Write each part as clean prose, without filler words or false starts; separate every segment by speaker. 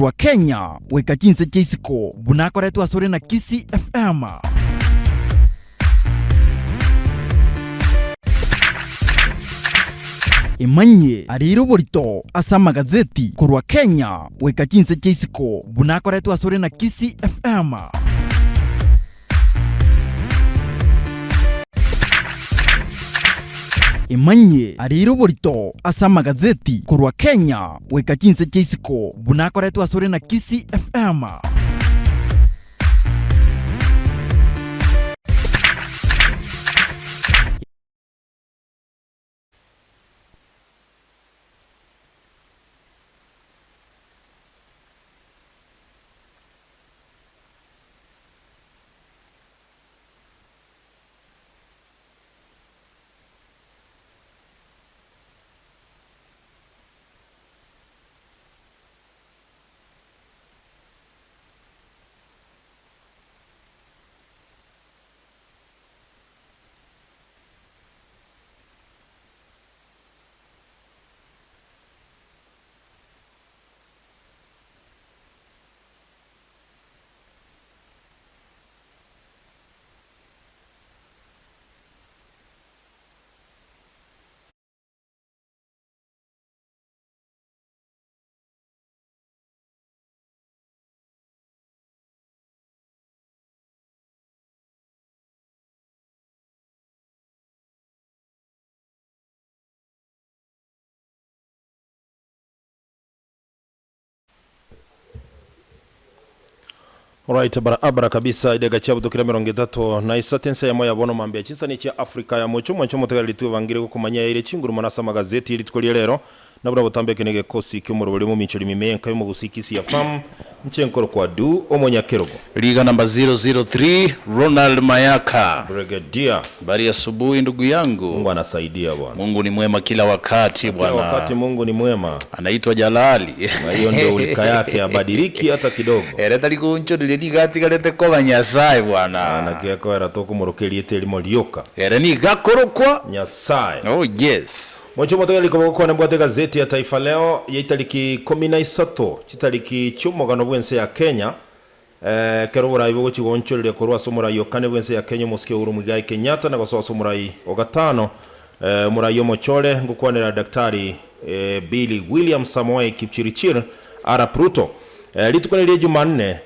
Speaker 1: wa Kenya weka jinse JCCO bunakoretwo asore na KISII FM. Imanye ariro borito asa magazeti kurwa Kenya weka jinse JCCO bunakoretwo asore na KISII FM. Imanye ariro borito asa magazeti kurwa Kenya weka jinse JCCO bunakoretwo asore na KISII FM.
Speaker 2: Alright, barabara kabisa idega chabu tukira 30 na isatensa ya moya bono mambia chinsa ni chia Afrika ya mocho mwancho mutegari tu bangire ko kumanya ile chinguru manasa magazeti ili tukoli lero nabura butambe kenege kosi kyumuro buli mu michiri mimenka yo mu gusikisi ya fam mchenkoro kwa du omonya kerogo
Speaker 3: liga namba 003 Ronald Mayaka
Speaker 2: Brigadier.
Speaker 3: Bari asubuhi ndugu yangu.
Speaker 2: Mungu anasaidia bwana.
Speaker 3: Mungu ni mwema kila wakati bwana.
Speaker 2: Kila wakati Mungu ni mwema.
Speaker 3: Anaitwa Jalali.
Speaker 2: Na hiyo ndio ulika yake abadiliki hata kidogo.
Speaker 3: Ereta likuncho lili gati galete kwa Nyasaye bwana.
Speaker 2: Anakiako era toko morokeli eteli molioka.
Speaker 3: Era ni gakorokwa
Speaker 2: Nyasaye.
Speaker 3: Oh yes.
Speaker 2: Mwacho motoga likoboko na mbwate gazeti ya Taifa Leo ya itariki 13 chitariki cyumugano bwense ya Kenya. Kerobora ibo chigoncho lya korwa somura yokane bwense ya Kenya Mosque Uhuru Muigai Kenyatta na goso somura ogatano murayo mochole ngukwanira daktari Billy William Samoei Kipchirichir Arap Ruto litukonere Jumanne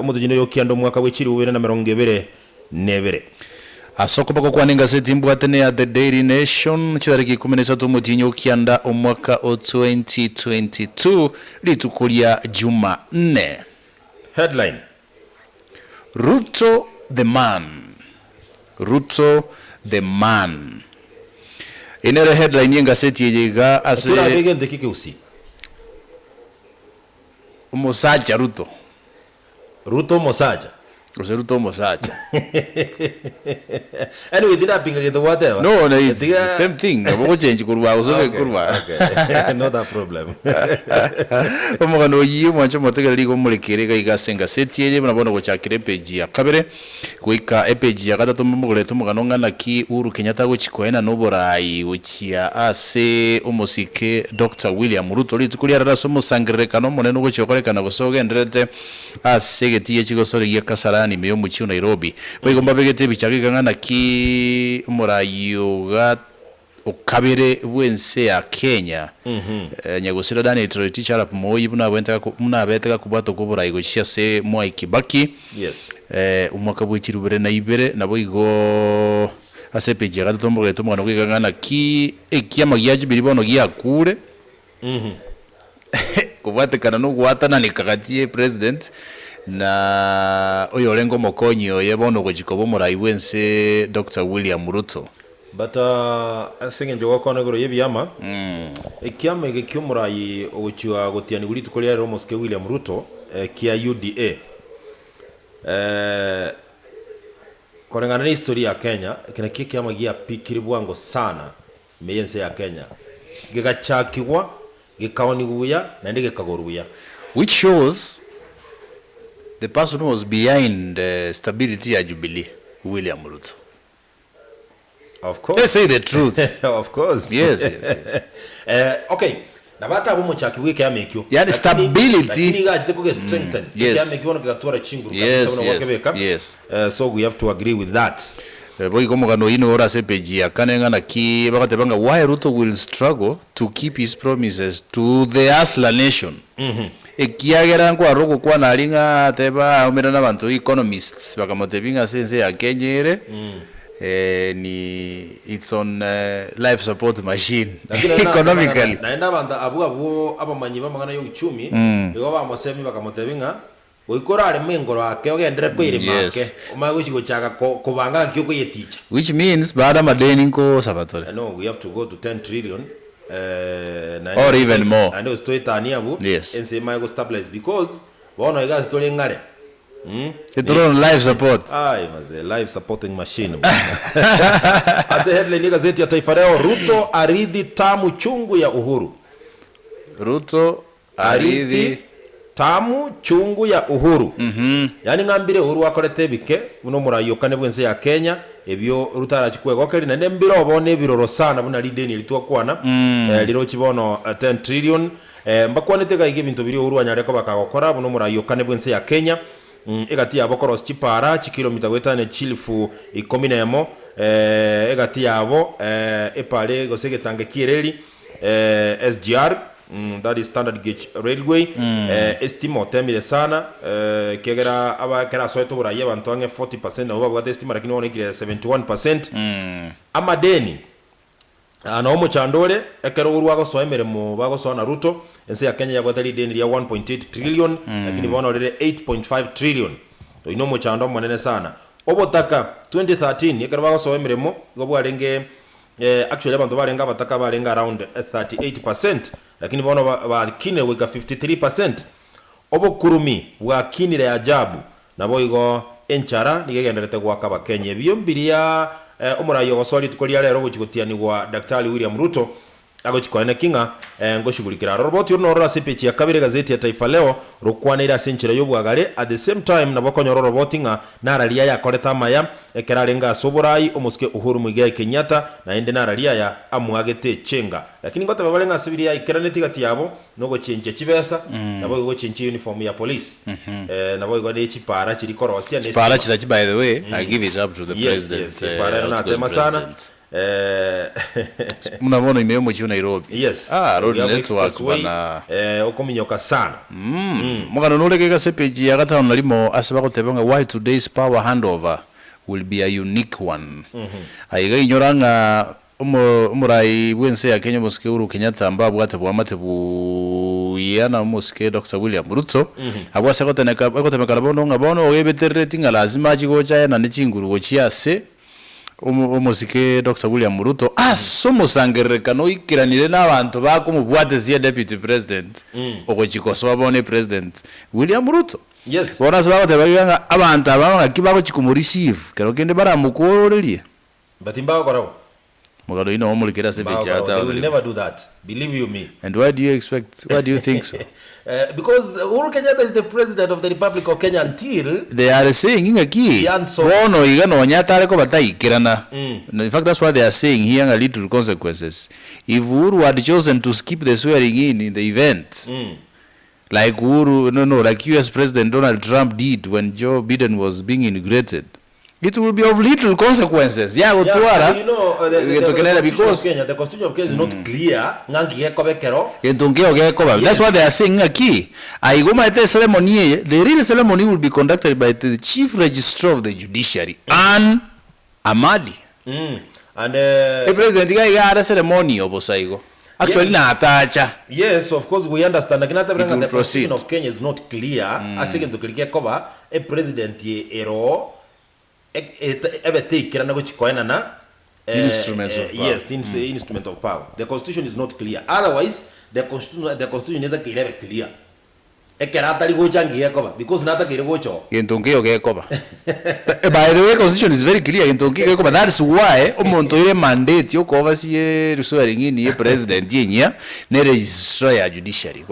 Speaker 2: umudujino yokiando mwaka w'ekiri 2022
Speaker 3: asoko pako kwa gazeti mbwatene ya The Daily Nation chitariki 13 mutinyo kianda omwaka o 2022 litukulia Jumanne.
Speaker 2: Headline:
Speaker 3: Ruto the man. Ruto the man. Inere headline yenga seti yega ase
Speaker 2: Kura bege ndekike usi.
Speaker 3: Mosaja Ruto.
Speaker 2: Ruto Mosaja.
Speaker 3: Ruto Mosaja.
Speaker 2: Anyway, did I pinga the whatever?
Speaker 3: No, it's the same thing. Wako change kurwa, usobe kurwa.
Speaker 2: Okay. Not a problem.
Speaker 3: Omugano yiyo mwancho motega ligo mulikirega igasenga seti yeje mnabona ko chakire page ya kabere kuika page ya gatatu mugure tumugano ngana ki Uhuru Kenyatta go chikoena no borai uchiya ase umosike Dr. William Ruto litukulia raraso musangireka moneno go chikorekana go sogendrete ase getiye chigosore ya kasarani meyo muchiyo Nairobi bagomba begete bichakika ngana ki murayo ukabire bwense ya Kenya. Nyagosira Daniel Torotich Arap Moi muna beteka kubato kuburayi gochia se Mwai Kibaki.
Speaker 2: Yes.
Speaker 3: Umwaka bw'ekiri 2022 nabo igo asepeje gatombogere tumwana kwigangana ki ekiama gya Jubilee bono gyakure. Kubatekana no gwatana ni kagatie president na oyo lengo mokonyo yebono gochikobo murayi bwense Dr. William Ruto.
Speaker 2: But asinge njogo kone goro yebyama ekiama gekyomurayi ochiwa gotiani guri tukolia ro Mosque William Ruto kia UDA korengana ni historia ya Kenya kina kiama gia pikiri bwango sana meyense ya Kenya gigachakigwa gikawani guya na ndege kagoruya,
Speaker 3: which shows the person who was behind the stability ya Jubilee, William Ruto.
Speaker 2: Of course.
Speaker 3: They say the truth.
Speaker 2: Of course.
Speaker 3: Yes.
Speaker 2: Okay. na bata abo muchaki wike amekyo
Speaker 3: yani stability
Speaker 2: lakini gaje ko strengthen amekyo no gatora chinguru kabisa no wakebeka so we have to agree with that.
Speaker 3: Boy como gano ino ora se pejia kanenga na ki bakatebanga why Ruto will struggle to keep his promises to the Asla nation. Ekiagera kwa roko kwa nalinga teba umira na bantu economists bakamotebinga sense ya Kenyere ni it's on life support machine economically
Speaker 2: naenda banda abu abamanyi bamangana yo uchumi ego bamosemi bakamotebinga oikora ari mengoro ake ogendere kwiri make umaguchigo chaka kubanga kyuko yeticha
Speaker 3: which means baada madeni nko sabatore.
Speaker 2: No, we have to go to 10 trillion
Speaker 3: or even more
Speaker 2: and those to taniabu and say my go stabilize because bono iga story ngare
Speaker 3: it's on life support
Speaker 2: maze life supporting machine. Ase headline gazeti ya Taifa Leo, Ruto Arithi Tamu Chungu ya Uhuru.
Speaker 3: Ruto Arithi
Speaker 2: Tamu Chungu ya Uhuru. Yani ngambire Uhuru akorete bike buno murayokane bwense ya Kenya ebyo Ruto arachikwe gokeri na nembiro bone biroro sana buna lideni litwa kwana liro chibono 10 trillion mbakwanete gaige bintu biri Uhuru anyareko bakagokora buno murayokane bwense ya Kenya egati yabo koros chipara chikilomita gwetane chilifu 11 egati yabo epale gosege tange kireli SGR that is standard gauge railway estimo temire sana kegera abakera soeto buraye abantu ange 40% na uba bwate estima lakini wone kire 71% amadeni ana omo chandole ekero urwa go soemere mu bago so na Ruto ense ya Kenya yagwatali deni ya 1.8 trillion lakini bona lere 8.5 trillion to inomo chando monene sana obotaka 2013 ekero bago soemere mu go bwarenge actually abantu barenga bataka barenga around 38% lakini bona bakine wega 53% obokurumi bwakinire ajabu nabo igo enchara nigegenderete gwaka bakenya byombiria omurayo gosori tukolia lero guchigutianirwa Daktari William Ruto agochikoena kinga ngoshugulikira robot yo norora sipechi ya kabire gazeti ya Taifa Leo rukwanira senchira yobwagare at the same time nabokonyo robotinga naralia ya koreta maya ekerarenga soborai omuske Uhuru Muigai Kenyatta na ende naralia ya amwagete chenga lakini ngote babalenga sibiri ya ikeraneti gati yabo nogo chenche chibesa nabo go chenche uniform ya police nabo go de chipara chiri korosia
Speaker 3: ne chipara chira by the way I give it up to the president
Speaker 2: chipara na tema sana
Speaker 3: munabona imeo mu Nairobi road network bana
Speaker 2: okominyoka sana
Speaker 3: mugano nolekeka sepeji ya gatano nalimo asaba kutebanga why today's power handover will be a unique one aiga inyoranga umurai bwense ya Kenya muske Uhuru Kenyatta amba bwate bwamate yana muske Dr. William Ruto abwase goteneka gotemekana bono ngabono ogebeterretinga lazima chigocha na nechinguru gochiase omusike Dr. William Ruto asomusangereka no ikiranire n'abantu bakumubwate zie deputy president ogochikoso babone president William Ruto bona sababu tebaganga abantu abanga kibako chikumureceive kero kende baramukororerye
Speaker 2: batimba korabo
Speaker 3: mugado ino omulikira sebechi ata
Speaker 2: they will never do that, believe you me.
Speaker 3: And why do you think so?
Speaker 2: Because Uhuru Kenyatta is the president of the Republic of Kenya until
Speaker 3: they are saying inga ki bono igano nyata reko bataikirana. In fact that's what they are saying here a little consequences. If Uhuru had chosen to skip the swearing in the event like Uhuru like US President Donald Trump did when Joe Biden was being inaugurated, it will be of little consequences.
Speaker 2: You know, because the Constitution of Kenya is not clear.
Speaker 3: That's what they are saying. The real ceremony will be conducted by the Chief Registrar of the Judiciary, Ann Amadi.
Speaker 2: And
Speaker 3: the President got a ceremony of Osaigo. Actually,
Speaker 2: yes, of course, we understand. The Constitution of Kenya is not clear. I think to click a president ero.
Speaker 3: Instruments of power.
Speaker 2: Yes, instrument of power. The Constitution is not clear. Otherwise, the Constitution is clear. Because not
Speaker 3: By the way, Constitution is very clear. That's why Omontoire mandate you cover swearing in president ne registrar judiciary.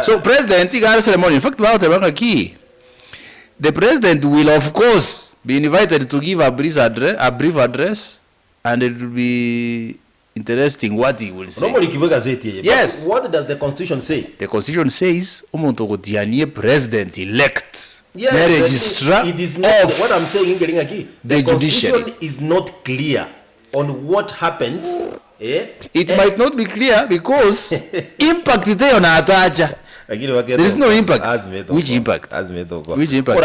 Speaker 3: So president got a ceremony. In fact, the president will of course be invited to give a brief address, and it will be interesting what he will say.
Speaker 2: Normally kiwe gazeti.
Speaker 3: Yes.
Speaker 2: What does the constitution say?
Speaker 3: The constitution says umuntu ogutianie president elect.
Speaker 2: Yes,
Speaker 3: the registrar
Speaker 2: it is not
Speaker 3: of
Speaker 2: what I'm saying. The constitution
Speaker 3: judiciary
Speaker 2: is not clear on what happens.
Speaker 3: It might not be clear because impact itayo na atacha. There is no impact. Which impact? Which impact?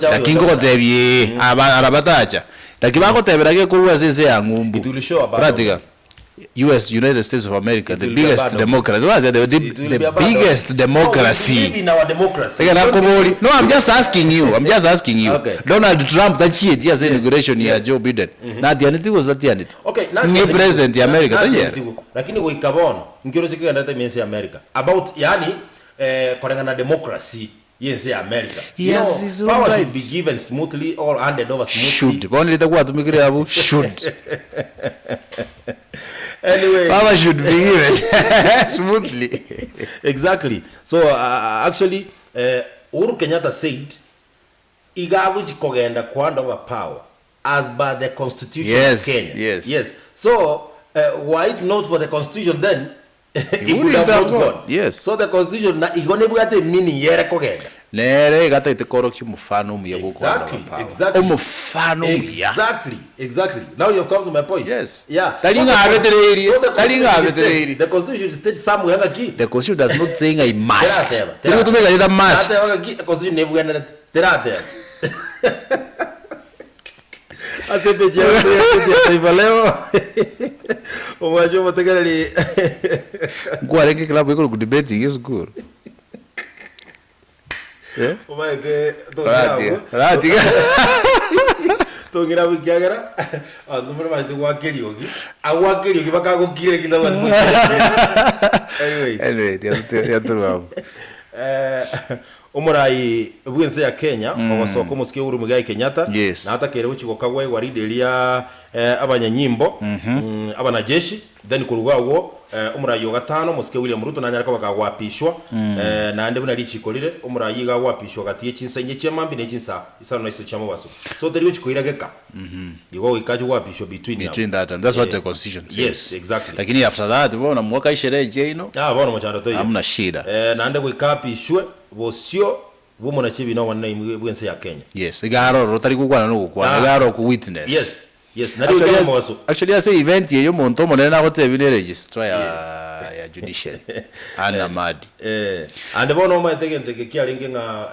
Speaker 3: Lakini kotebye arabatacha. Lakini bakotebera kuruwa sese ya ngumbu.
Speaker 2: It will show about
Speaker 3: United States of America, the biggest democracy. What? The biggest democracy.
Speaker 2: We live in our democracy.
Speaker 3: No, I'm just asking you.
Speaker 2: Okay.
Speaker 3: Donald Trump that cheat yes inauguration ya Joe Biden. Na dianity was that dianity.
Speaker 2: Okay,
Speaker 3: ni president ya America tayari.
Speaker 2: Lakini kwa ikabono ngiro chiki ndata mensi America. About yani korengana democracy yes ya America.
Speaker 3: Yes,
Speaker 2: power
Speaker 3: right.
Speaker 2: should be given smoothly or handed over smoothly.
Speaker 3: Should. Boni litakuwa tumikire hapo should.
Speaker 2: Anyway,
Speaker 3: power should be given smoothly.
Speaker 2: Exactly. So actually, Uhuru Kenyatta said, "Igaguji kogenda kwanda over power as by the Constitution of Kenya." Yes. So why not for the Constitution then? It would have not gone.
Speaker 3: Yes.
Speaker 2: So the Constitution na igone bugate meaning yere kogenda.
Speaker 3: Nere gata itekoro kimufano muya gukora.
Speaker 2: Exactly.
Speaker 3: Omufano muya.
Speaker 2: Exactly. Now you have come to my point.
Speaker 3: Yes.
Speaker 2: Yeah.
Speaker 3: Talinga abetereri.
Speaker 2: The Constitution states somewhere hanga
Speaker 3: The Constitution does not saying I must.
Speaker 2: Tera.
Speaker 3: To make it must.
Speaker 2: The Constitution never gonna tera. Asepeje taifa leo. Umajua mtakalali.
Speaker 3: Kwa rengi klabu iko ku debate is good.
Speaker 2: Yeah. Umaike
Speaker 3: Rati.
Speaker 2: Tongira bikagara. Numero ba tu wakeliogi. Awakeliogi bakagukire kidogo.
Speaker 3: Anyway, ya tu
Speaker 2: umurai bwense ya Kenya ogosoko musike Uhuru Muigai Kenyatta
Speaker 3: yes.
Speaker 2: Na hata kere uchiko kagwe waridelia abanyanyimbo abanajeshi then kurugwawo umurai gatano musike William Ruto na nyarako bakagwapishwa na ande buna richikorire umurai gagwapishwa gatie chinsenye cyamambi ne chinsa isano na iso cyamo baso so teri uchikoirageka igo ikaje gwapishwa between
Speaker 3: that and that's what the constitution says.
Speaker 2: Yes, exactly.
Speaker 3: Lakini after that bona mwaka isherehe je ino
Speaker 2: bona mochando to
Speaker 3: hamna shida
Speaker 2: na ande gwikapishwe bosio bumona chibi no wana bwense ya Kenya.
Speaker 3: Yes, igaro rotari kugwana no gukwana igaro ku witness.
Speaker 2: Yes.
Speaker 3: Actually I say event ye yo monto monena gotebine register ya judiciary ana madi
Speaker 2: and bono ma tegente kialinge nga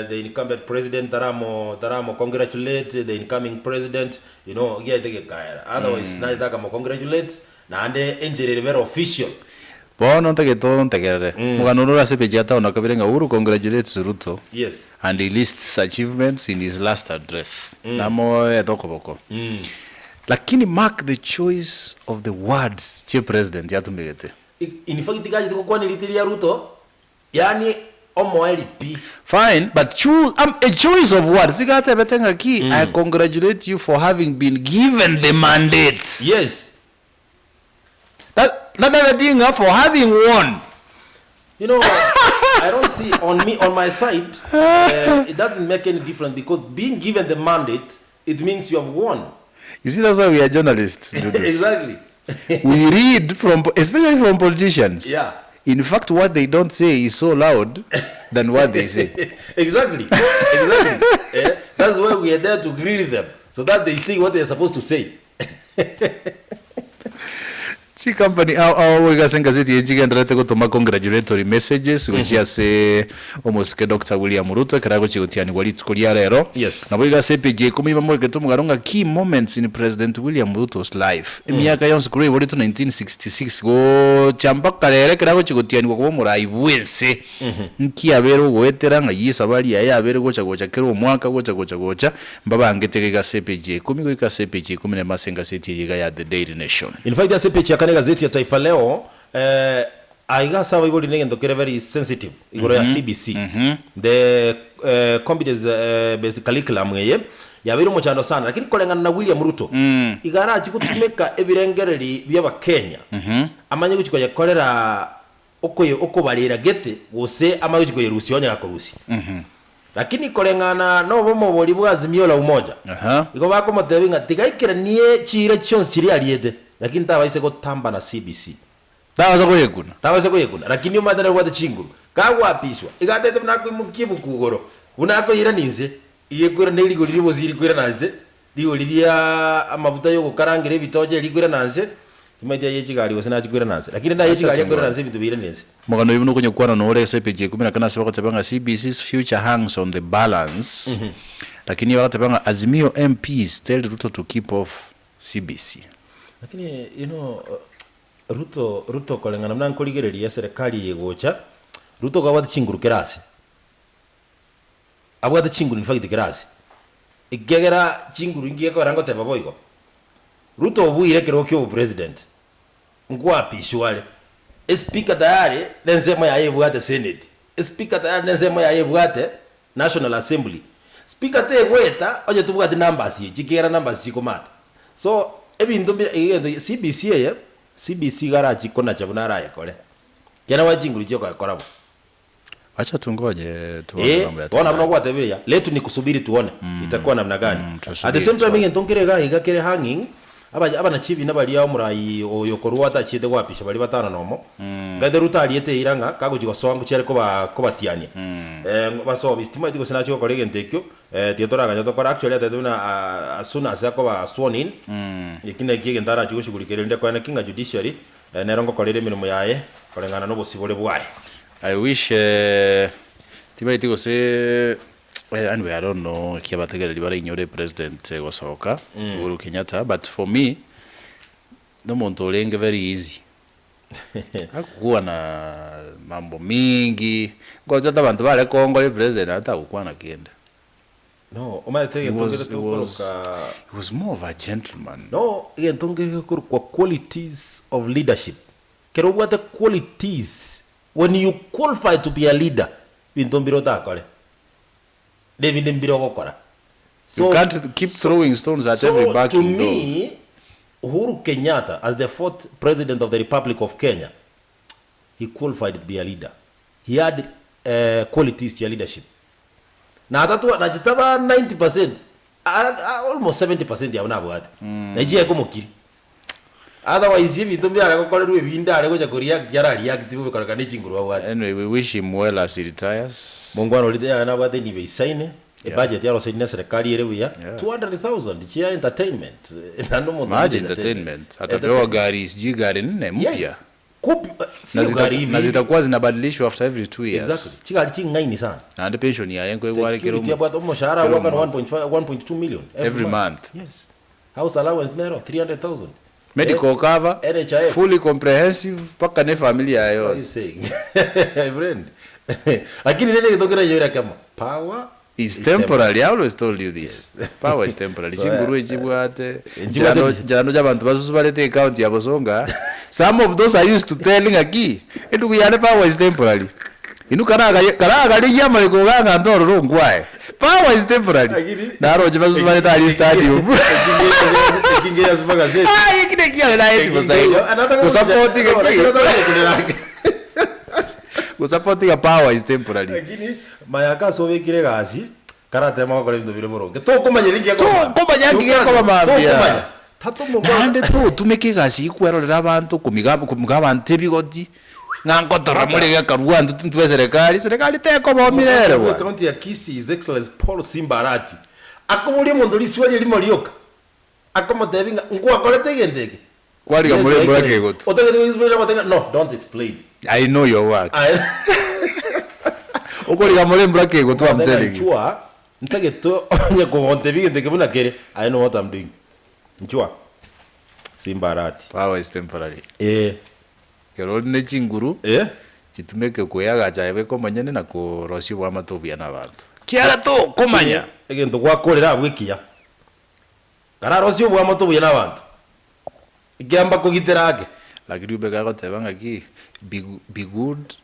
Speaker 2: the incumbent president taramo congratulate the incoming president, you know, yeah tege kaira otherwise na itaka mo congratulate na ande engineer very official
Speaker 3: bono ntege todo ntegere muganurura sepeje ata ona kabirenga Uhuru congratulates Ruto.
Speaker 2: Yes.
Speaker 3: And he lists achievements in his last address. Namo etokoboko. Lakini mark the choice of the words chief president yatumegete.
Speaker 2: In fact tigaje kwa nilitiria Ruto yani omoelipi.
Speaker 3: Fine, but choose a choice of words. Sigate betenga ki I congratulate you for having been given the mandate.
Speaker 2: Yes.
Speaker 3: That everything for having won.
Speaker 2: You know, I don't see on my side, it doesn't make any difference because being given the mandate, it means you have won.
Speaker 3: You see, that's why we are journalists.
Speaker 2: Exactly.
Speaker 3: We read especially from politicians.
Speaker 2: Yeah.
Speaker 3: In fact, what they don't say is so loud than what they say.
Speaker 2: Exactly. That's why we are there to grill them so that they see what they are supposed to say.
Speaker 3: Chi company we gasenga zeti ejigendrete gutuma congratulatory messages which say almost ke Dr. William Ruto karago chigutiani wali tukulia rero.
Speaker 2: Yes.
Speaker 3: Na we gasepeje kumiba mo getu mugaronga key moments in President William Ruto's life. Emyaka yonse kuri wali to 1966 go chamba karere karago chigutiani go murai bwense. Nki abero goetera nga yisabali ya abero gocha kero mwaka gocha mbabangetege gasepeje kumigo gasepeje kumine masenga seti yiga ya the Daily Nation.
Speaker 2: In fact gasepeje gazeti ya Taifa Leo aiga sawa iboli negendo kere very sensitive igoro ya CBC the competence based curriculum yeye yabiru muchando sana lakini kolengana na William Ruto igara achikutumeka ebirengereri byaba Kenya amanye guchiko yakorera okoye okobarira gete gose amaye guchiko yerusi onya gakorusi lakini kolengana no bomo boli bwa Azimio la Umoja iko bako motebinga tigaikira nie chire chons chiri aliete lakini tabaise gotamba na CBC tabaise kuyekuna lakini umadana kwa Chinguru kagwapishwa igatete nako mukibu kugoro unako ira ninze iyekwira neligo liribo ziri kwira nanze ligo liria amavuta yo gukarangire bitoje ligwira nanze imadia yechigali wasina chikwira nanze lakini na yechigali kwira nanze bitu bire nenze
Speaker 3: magano ibino kunye kwana no ole sepeje 10 kana sibako tebanga CBC's future hangs on the balance lakini wala tebanga Azimio MPs tell Ruto to keep off CBC
Speaker 2: lakini Ruto kolengana mna nkoligereria serikali yegocha Ruto gawata Chinguru kerasi abwata Chinguru in fact kerasi igegera Chinguru ingiye ko rango teba boygo Ruto obuire kero kyo president ngwa pishwale speaker tayari nenzema ya yebwate senate speaker tayari nenzema ya yebwate national assembly speaker te gweta oje tubwate numbers yi chikera numbers chikomata so ebintu CBC ye CBC garachi kona chabunara yakole kena wa Chinguru choko yakorabo
Speaker 3: acha tungoje tuone mambo ya
Speaker 2: tuona mno kwa tebiria letu ni kusubiri tuone itakuwa namna gani at the same time ngentonkere igakere hanging aba na chibi nabali ya murai oyokorwa atachide gwapisha bali batana nomo ngade Ruto aliete iranga kagujigo songu chere ko batiania baso bistima itiko sinacho ko legentekyo tietoraga nyotokora actually atatuna asuna asako ba sworn in ikine kige ndara chiko shugulikere nde kwa kinga judiciary nerongo kolere mirimo yaye kolengana no bosibole bwaye
Speaker 3: I wish tiba itiko se anyway I don't know kiabategera libara inyore president gosoka Uhuru Kenyatta but for me no monto lenge very easy hakuwa na mambo mingi ngoja abantu bale Kongo le president hata ukuwa na kienda
Speaker 2: no umayetege
Speaker 3: he was more of a gentleman
Speaker 2: no yentongere kwa qualities of leadership kero what the qualities when you qualify to be a leader bintombiro takole David Mbiro gokora
Speaker 3: so you can't keep throwing stones at every backing
Speaker 2: to me Uhuru Kenyatta as the 4th president of the Republic of Kenya he qualified to be a leader he had qualities to leadership na atatu anajitaba 90% almost 70% ya unabwate najia ko mukiri otherwise if you are gokora ebinda are goja koria yara reactive bikaraga ni Chinguru wa
Speaker 3: anyway we wish him well as he retires
Speaker 2: mungwano litaya na bade ni beisaine budget yaro saidina serikali ere buya 200,000 chia entertainment nando mo
Speaker 3: entertainment atapewa gari siji gari nne mpya na zitakuwa zinabadilishwa after every 2 years
Speaker 2: exactly chikali chingaini sana
Speaker 3: na pension ya yengo egware kero
Speaker 2: mu bwa mshahara wa 1.2 million
Speaker 3: every month
Speaker 2: yes house allowance nero 300,000
Speaker 3: medical cover
Speaker 2: NHIF
Speaker 3: fully comprehensive paka ne familia yao
Speaker 2: my friend lakini nene kitokera yora kama power
Speaker 3: is temporary. I always told you this. Power is temporary. Chinguru ejibwate jano jabantu basusu balete account ya bosonga. Some of those are used to telling aki edu kuyane power is temporary. Inu karaga liyama liko ganga ndoro rongwae. Power is temporary. Naro jibasusu balete ali stadium.
Speaker 2: Kinge ya zbaga zeti.
Speaker 3: Yekine kia la eti bosaiyo. Kusupporting aki. Kusupporting power is temporary.
Speaker 2: Lakini mayaka so wekire gazi karate makore bintu bire boronge. To kumanyeringi yako.
Speaker 3: To kumanyangi yako bamambia. Nande to tumeke gazi ikwerorera abantu kumigabante bigoti. Ngankotora muri gakarwa ntu serikali teko bomirere bwa.
Speaker 2: County ya KISII His Excellency Paul Simbarati. Akomuri mundu liswali limo lyoka. Akomotebinga ngwa kolete gendege.
Speaker 3: Kwali gamure brake got.
Speaker 2: Otogede explain about no, don't explain.
Speaker 3: I know your work. Okoli gamure brake got I'm telling you.
Speaker 2: Chua ntage to nyako ontebinge ndege buna kere. I know what I'm doing. Chua Simbarati.
Speaker 3: Power is temporary. Kero ne Chinguru. Chitumeke kuyaga chaebe komanyene na ko rosi bwa matobia na bantu. Kiara to komanya.
Speaker 2: Egento gwakorera bwikia. Kara rosi bwa matobia na bantu. Igamba kugiterage.
Speaker 3: Lakini ubega gotebanga ki be good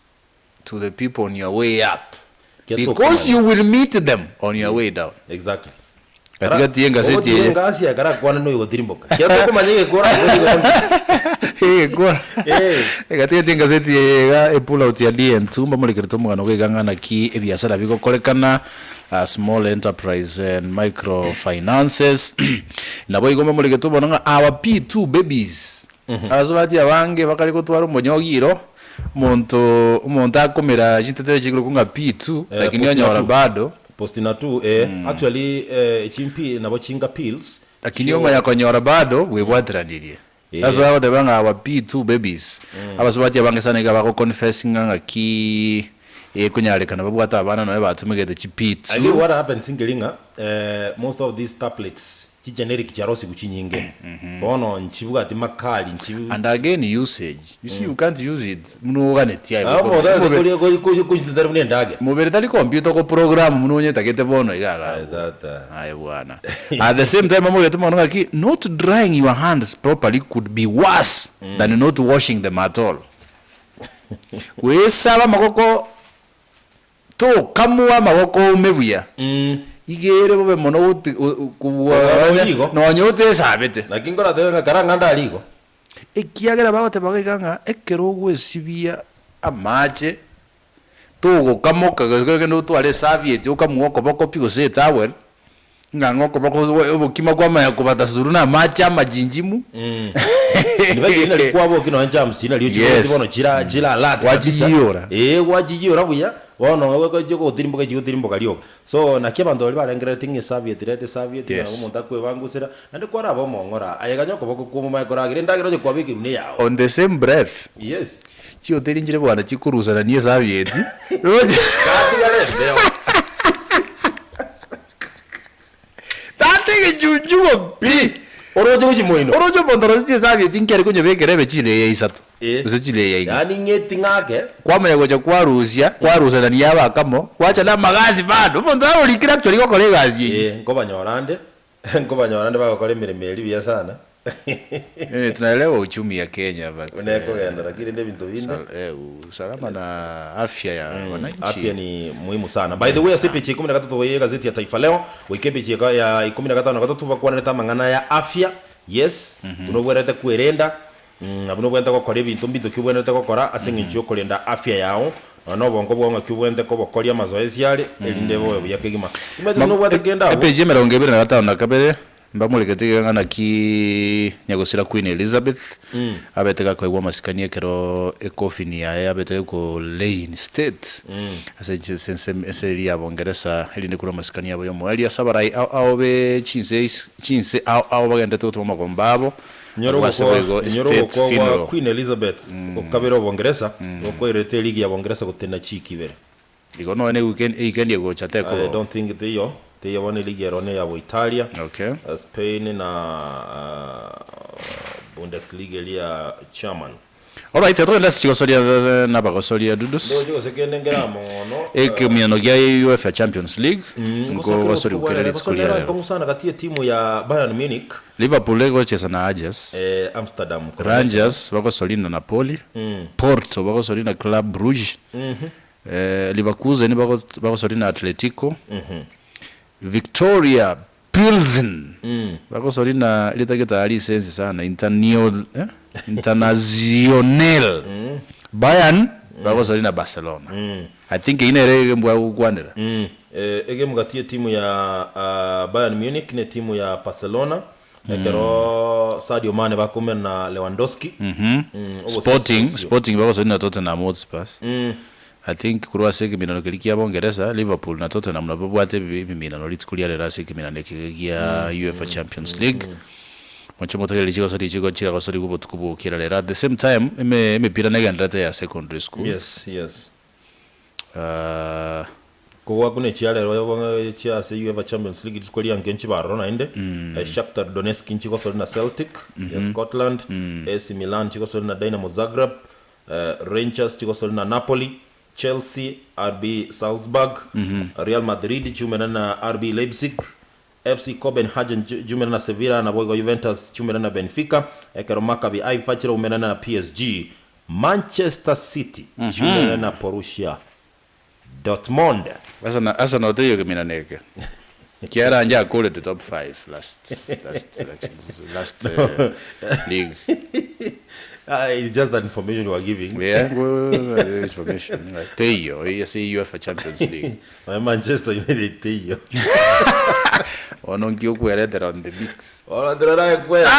Speaker 3: to the people on your way up. Because you will meet them on your way down.
Speaker 2: Exactly.
Speaker 3: Katika tienga seti
Speaker 2: tienga asia kara kwana no yotirimboka. Kiato kumanyege kora
Speaker 3: Gora. Egati tinga seti ga pull out ya DN2 mbamulekere tomugano gwigangana ki ebiasara bigokorekana small enterprise and microfinances. Nabo igomba muleke tubona our P2 babies. Azobati abange bakari gutwara umunyogiro. Umuntu akomera jintetere chigiro kunga P2 lakini anyora bado
Speaker 2: postina 2 actually chimpi nabo chinga pills
Speaker 3: lakini yoma yakonyora bado webwatranirie. That's why they bang our P2 babies. Abasubati abange sana bako confessing nga ki kunyalekana babwata abana nawe batumegede chi P2.
Speaker 2: I what happens singelinga most of these tablets chi generic charosi kuchinyinge bono nchibuga ati makali nchibu
Speaker 3: and again usage you see you can't use it munogane ti ayi mubere tali computer ko program munonye takete bono igaga ayi bwana at the same time amoge tumonga ki not drying your hands properly could be worse than not washing them at all. We saba makoko to kamwa makoko umebuya igere bobe mono kuwa no nyote sabete
Speaker 2: lakini ngora tenga karanga ndaligo
Speaker 3: ekiagera bagote bagiganga ekero gwesibia amache tugo kamoka gege no twale saviete ukamuoko boko pigo se towel ngangoko boko obukima kwa maya kubata suruna macha majinjimu
Speaker 2: nibaje ina likwabo kino anja msina liyo chibono chira lati
Speaker 3: wajiyora
Speaker 2: wajiyora buya wono go tirimboka liyo so na kibantu bali barengera tinge saviete rete saviete na umuntu akwe bangusira nandi kwara bo mongora ayeganya ko boko kuma maikora ndagiro je kwabiki mune yao
Speaker 3: on the same breath
Speaker 2: yes
Speaker 3: chiyo terinjire bwana chikuruzana niye saviete tatege junjugo pi
Speaker 2: orojo kujimoino
Speaker 3: orojo bondoro siye saviete inkere kunye bekerebe chile ya isatu usachile ya
Speaker 2: yani ngeti ngake
Speaker 3: kwama yagocha kwaruza na niyaba kamo kwacha na magazi bado umuntu alikira tuli ko kolegazi
Speaker 2: ngobanyorande bagakora imiremeri biya sana
Speaker 3: tunaelewa uchumi ya Kenya but
Speaker 2: unakoenda lakini ndio vitu vinde
Speaker 3: usalama na afya ya wananchi
Speaker 2: afya ni muhimu sana. By the way CPC 13 ya gazeti ya Taifa Leo wikendi ya 15 gatatu bakwaneta mangana ya afya yes tunobwerete kuerenda abunobwenda ko kore bintu mbindo kyubwenda ko kora asenginchi okolenda afya yao no bongo bwonga kyubwenda ko bokoria mazoezi yale elinde boyo yakegima imeze no bwate kenda
Speaker 3: epeje 25 na kabere mbamulekete ngana ki nyagosira Queen Elizabeth abeteka ko igwa masikania kero ekofini ya abeteka ko Lane State ase sense ya bongeresa elinde kuro masikania abo yo mwali asabarai ao be chinse ao bagende to tuma kombabo
Speaker 2: nyoro kwa Queen Elizabeth okabero bongeresa okwo irete ligi ya bongeresa gutena chikibere
Speaker 3: igono ene weekend yego chateko
Speaker 2: I don't think they won ligi ya rone ya Italia
Speaker 3: okay
Speaker 2: Spain na Bundesliga ya German.
Speaker 3: Alright, let's go solia na bagosolia dudus.
Speaker 2: Ndio sekende ngera mono.
Speaker 3: Miano ya UEFA Champions League. Ngo wasori ukelele tsikulia.
Speaker 2: Kwa sana kati ya timu ya Bayern Munich.
Speaker 3: Liverpool lego cheza na Ajax.
Speaker 2: Amsterdam.
Speaker 3: Rangers bagosoli na Napoli. Porto bagosoli na Club Brugge. Leverkusen bagosoli na Atletico. Victoria Pilsen. Bagosoli na ilitageta ali sense sana International. Bayern bagosoli na Barcelona. I think ine mbwa kugwanira.
Speaker 2: Ege mugati timu ya Bayern Munich ne timu ya Barcelona. Ekero Sadio Mane bakomera na Lewandowski.
Speaker 3: Sporting bagosoli na Tottenham Hotspur. I think kurwa seke minano kilikia bongereza Liverpool na Tottenham na babwate minano litikulia lera seke minano kigia UEFA Champions League. Mwacho motokele lichigo sori chigo chira ko sori kubo kira lera at the same time me pira negandate ya secondary school.
Speaker 2: Yes. Kwa kune chiale royo chia se UEFA Champions League litukulia ngenchi barona inde. Shakhtar Donetsk nchiko sori na Celtic ya Scotland. AC Milan nchiko sori na Dynamo Zagreb. Rangers nchiko sori na Napoli. Chelsea, RB Salzburg, Real Madrid, jumena na RB Leipzig, FC Copenhagen, jumena na Sevilla, na Boygo Juventus, jumena na Benfica, Ekero Maccabi Haifa, jumena na PSG, Manchester City, jumena na Borussia Dortmund.
Speaker 3: Asa na oteyo kemina neke. Kiara anja kule the top 5 last league.
Speaker 2: It's just that information you are giving.
Speaker 3: Yeah, information. Teyo, you say UEFA Champions League.
Speaker 2: Manchester United teyo.
Speaker 3: Onongi okueretera on the mix.
Speaker 2: Ola kwera.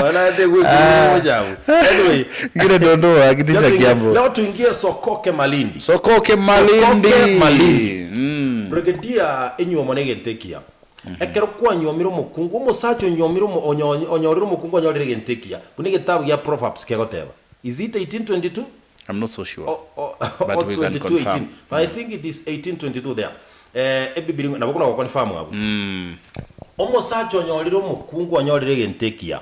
Speaker 2: Wala de moja. Anyway,
Speaker 3: ngine dondo akiticha kiambo.
Speaker 2: Leo tuingie Sokoke Malindi.
Speaker 3: Sokoke Malindi.
Speaker 2: Brigadier enyo monege ntekia. Ekero kwa nyomiro mukungu musacho nyomiro onyoriro mukungu onyorire gentekia. Bunige tabu ya Proverbs kegoteba. Is it 1822?
Speaker 3: I'm not so sure.
Speaker 2: But we can confirm. But I think it is 1822 there. Ebibiri nabukuna ko confirm abo. Omusacho onyoriro mukungu onyorire gentekia.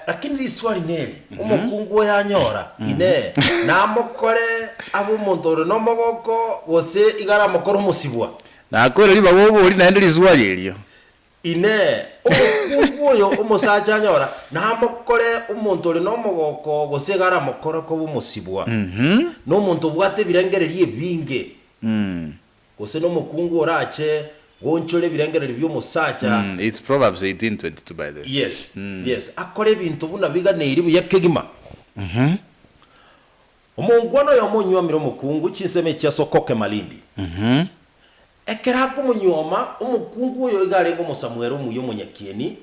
Speaker 2: Lakini liswali neli umukungu yanyora ine namukore abo montoro no mogoko gose igara mukoro musibwa
Speaker 3: na kore liba bobo uri naende liswali elio
Speaker 2: ine umukungu oyo umusacha anyora namukore umontoro no mogoko gose igara mukoro ko bumusibwa no muntu bwate birengererie binge gose no mukungu orache wonchole birengerere byo musacha.
Speaker 3: It's Proverbs 18:22 by the way.
Speaker 2: Yes. Yes, akore bintu buna biga neiribu yakegima. Omongwano yo monyomiro mukungu chinseme cha Sokoke Malindi. Ekera ko monyoma umukungu yo igarengo musamwero muyo munyakieni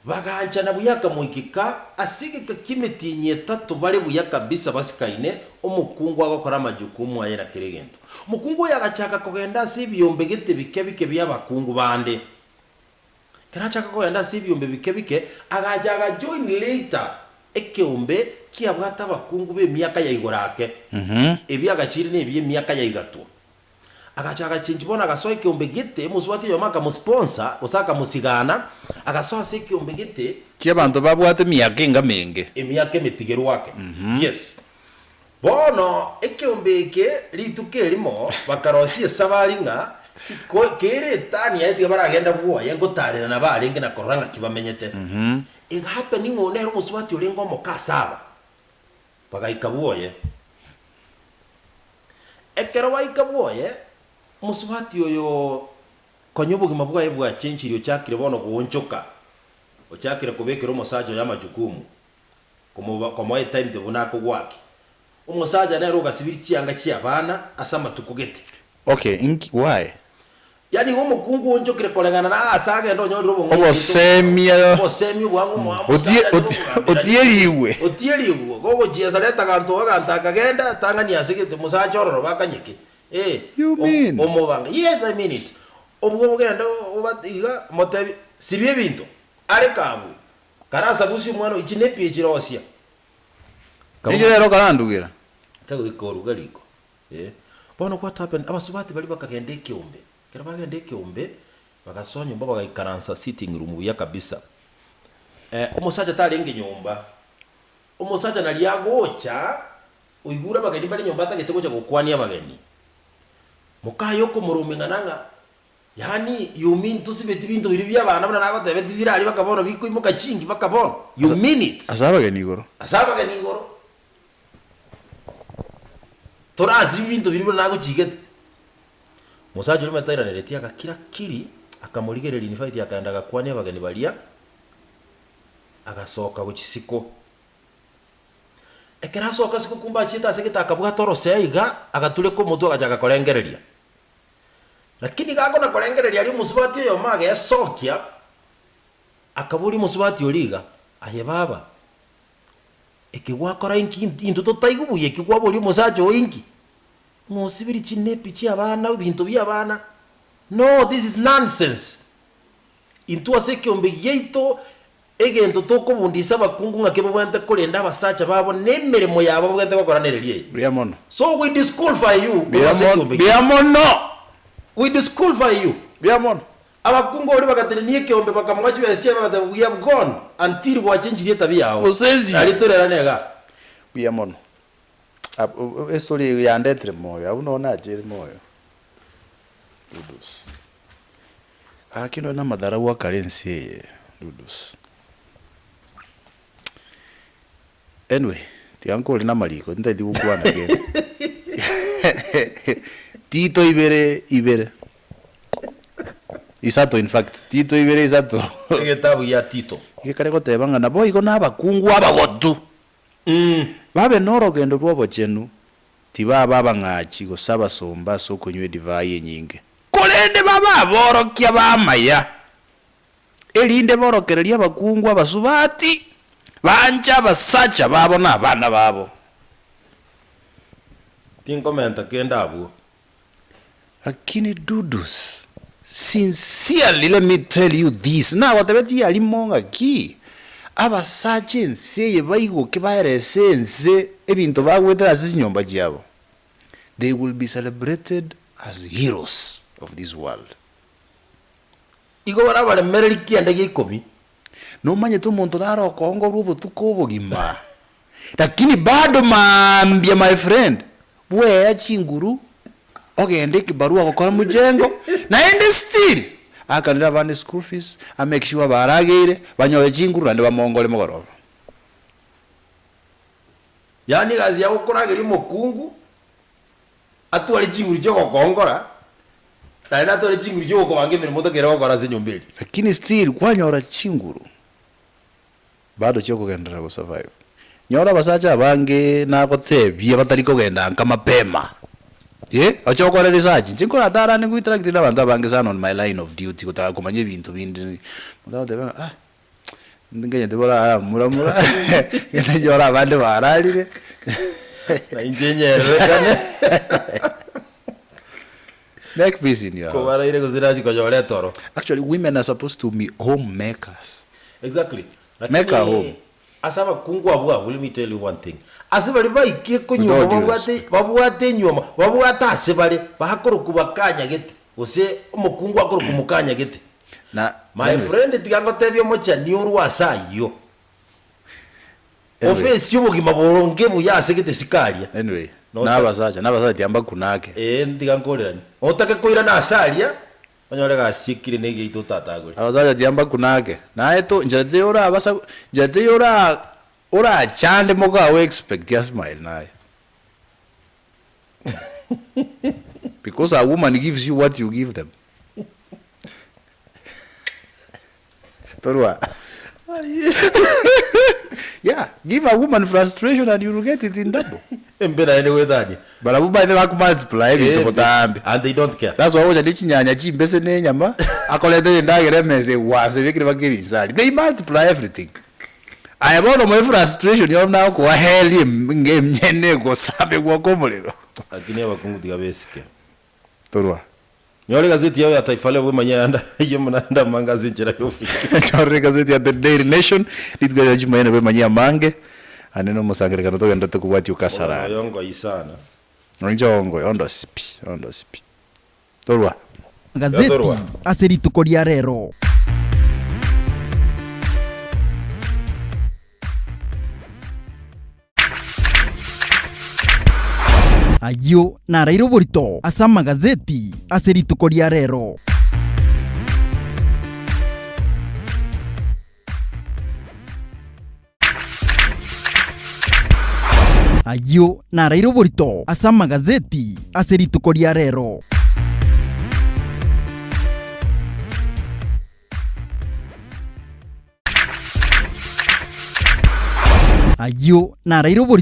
Speaker 2: bagancha na buyaka muikika asigika kimetinye tatu bale buyaka bisa basikaine umukungu agakora majukumu ayera kiregento. Mukungu yagachaka kugenda sibyombe gite bikebike byabakungu bande. Karachaka kugenda sibyombe bikebike agajaga join later ekeombe kiabwata abakungu be myaka ya igorake. Ebyagachiri ne bye myaka ya igato. Agachaka chinjibona agasoe kiombe gite muswati yo maka musponsor usaka musigana agasoa se kiombe gite
Speaker 3: kiabantu babwate myaka engamenge
Speaker 2: emyaka mitigeru wake. Yes. Bono ekiombe lituke limo bakarosie sabaringa kere tani yati baragenda bwo yengotarira na baringe na koranga kibamenyete. Ega happening onero muswati olengo mokasaba bagaikabuoye ekero waikabuoye muswati oyo konyobugi mabwa yebwa chenchirio chakire bono kuonchoka ochakire kubekero musajo ya majukumu komo time de bunako gwaki umusaja nero gasibiri cyanga cyabana asama tukugete.
Speaker 3: Okay, why?
Speaker 2: Yani umukungu onjokire kolengana na asaga ndo nyoro bo ngo
Speaker 3: semia
Speaker 2: bwangu mu otieliwe gogo jiasa leta kanto ganta kagenda tangania sigite musaja ororo bakanyike.
Speaker 3: You mean?
Speaker 2: Omobanga. Yes, I mean it. Obwo genda obatiga motebi sibye bintu ale kabu karasa busi mwana ichinepi echirosia
Speaker 3: Ejero karandugira.
Speaker 2: Tago ikoru galiko. Bono what happened? Abasubati bali bakagende kiombe. Kera bagende kiombe bagasonya nyumba bagayikaransa sitting room ya kabisa. Umusaja talenge nyumba. Umusaja naliagocha uigura bageni bali nyumba tagitego cha gukwania bageni. Mukayo ko murumengananga. Yani you mean tusibeti bintu biri byabana bana nago tebeti birali bakabona biko imuka chingi bakabona. You mean it?
Speaker 3: Asaba genigoro.
Speaker 2: Torazi bintu biri bana nago chigete. Musaje uri mataira neretia akakira kiri akamurigerera invite akaenda gakwane abageni balia agasoka guchisiko. Ekera soka siko kumba chita sekita akabuga toro seiga agatule ko mutu agajaga kolengereria. Lakini gago na kolengereria ali musubati yo mage yasokia akaburi musubati oliga aye baba ekigwakora into totayigubuye kigwaburi musaje oingi musibiri chinepi chi abana bintu byabana. No, this is nonsense. Into aseke ombe yeito egento tokobundisa bakungu ngakebo bwente kolenda basacha babo nemeremo yabo bwente kokoranererie.
Speaker 3: Biamono.
Speaker 2: So we disqualify you.
Speaker 3: Biamono.
Speaker 2: We disqualify you.
Speaker 3: Biamono.
Speaker 2: Abakungu oli bakatenenie keombe bakamwachi besche bakata we have gone until wa change leta byao.
Speaker 3: Osezi.
Speaker 2: Alitorera nega.
Speaker 3: Biamono. Estori yandetre moyo, unaona ajeri moyo. Dudus. Akino na madhara wa currency Dudus. Anyway, tianko lina maliko, ntaidi kukwana again. Tito ibere. Isato in fact, Tito ibere isato.
Speaker 2: Egetabu ya Tito.
Speaker 3: Gikare gotebanga na boy gona abakungu abagotu. Babe noro gendo rwobo chenu. Tiba baba ngachi gosaba somba soko nywe divai nyinge. Kolende baba borokia bamaya. Elinde borokereria abakungu abasubati. Banja basacha babo na bana babo.
Speaker 2: Tinkomenta kenda abu.
Speaker 3: Lakini dudus, sincerely let me tell you this. Na watebeti alimonga ki. Abasacha enseye baigoke baerese ense ebintu bagwetera asisi nyomba jabo. They will be celebrated as heroes of this world.
Speaker 2: Igo barabare mereri kiande gikomi.
Speaker 3: No manye tu muntu naro kongo rubo tukobo gima. Lakini bado maambia my friend. Bwe chinguru ogende kibarua gukora mujengo na ende still akanira bane school fees a make sure baragire banyoye chinguru ande bamongole mugoroba.
Speaker 2: Yani gazi ya gukoragiri mukungu atwari chinguru cyo gukongora na atwari chinguru cyo gukobange mirimo tokera gukora se nyombeli.
Speaker 3: Lakini still kwanyora chinguru bado cyo kugendera go survive. Nyora basacha bange na gotebye batari kugenda nkamapema. Achokora research. Chinkora dara ni interact na bantu bange sana on my line of duty kutaka kumanye ibintu bindi. Mutaho debanga ndinganye tebora muramura. Yana jora bande baralire.
Speaker 2: Na engineer kane.
Speaker 3: Make peace in your house.
Speaker 2: Ko baraire kuziraji ko jore toro.
Speaker 3: Actually women are supposed to be homemakers.
Speaker 2: Exactly.
Speaker 3: Make a home.
Speaker 2: Asaba kungu abwa, let me tell you one thing. Asibali baike ko nyoma babwate nyoma babwata asibali bahakoro kubakanya gete ose umukungu akoro kumukanya gete
Speaker 3: Na
Speaker 2: my friend tigango tebyo mocha ni urwasa yo ofesi y'ubugima boronge buyase gete sikalia
Speaker 3: anyway nabasacha tiamba kunake
Speaker 2: ndigankorerani otake koira na asalia banyore gashikire nege itotatagore
Speaker 3: abasacha tiamba kunake nae to njate ora chande moga we expect ya smile nae because a woman gives you what you give them. Torwa. Yeah, give a woman frustration and you will get it in double.
Speaker 2: Mbena anyway dani.
Speaker 3: But abu by the back multiply it botambi.
Speaker 2: And they don't care.
Speaker 3: That's why oja dichinyanya chimbese ne nyama akolete ndagere meze wase bikire bagiri inside. They multiply everything. I am on my frustration you now ko heli ngemnyene go sabe gwa komolero.
Speaker 2: Akini abakungu digabesike.
Speaker 3: Torwa.
Speaker 2: Nyore gazeti yao ya Taifa Leo manyanda iyo mnanda mangazi njera yo.
Speaker 3: Nyore gazeti ya The Daily Nation litgara jumana we manya mange aneno musangire kana to genda to kubati ukasara.
Speaker 2: Yongo isana.
Speaker 3: Njongo ondo sipi. Torwa.
Speaker 1: Gazeti aseritukoria rero. Ayo narairo borito asama gazeti aseritukoria rero. Ayo narairo borito asama gazeti aseritukoria rero. Ayo narairo borito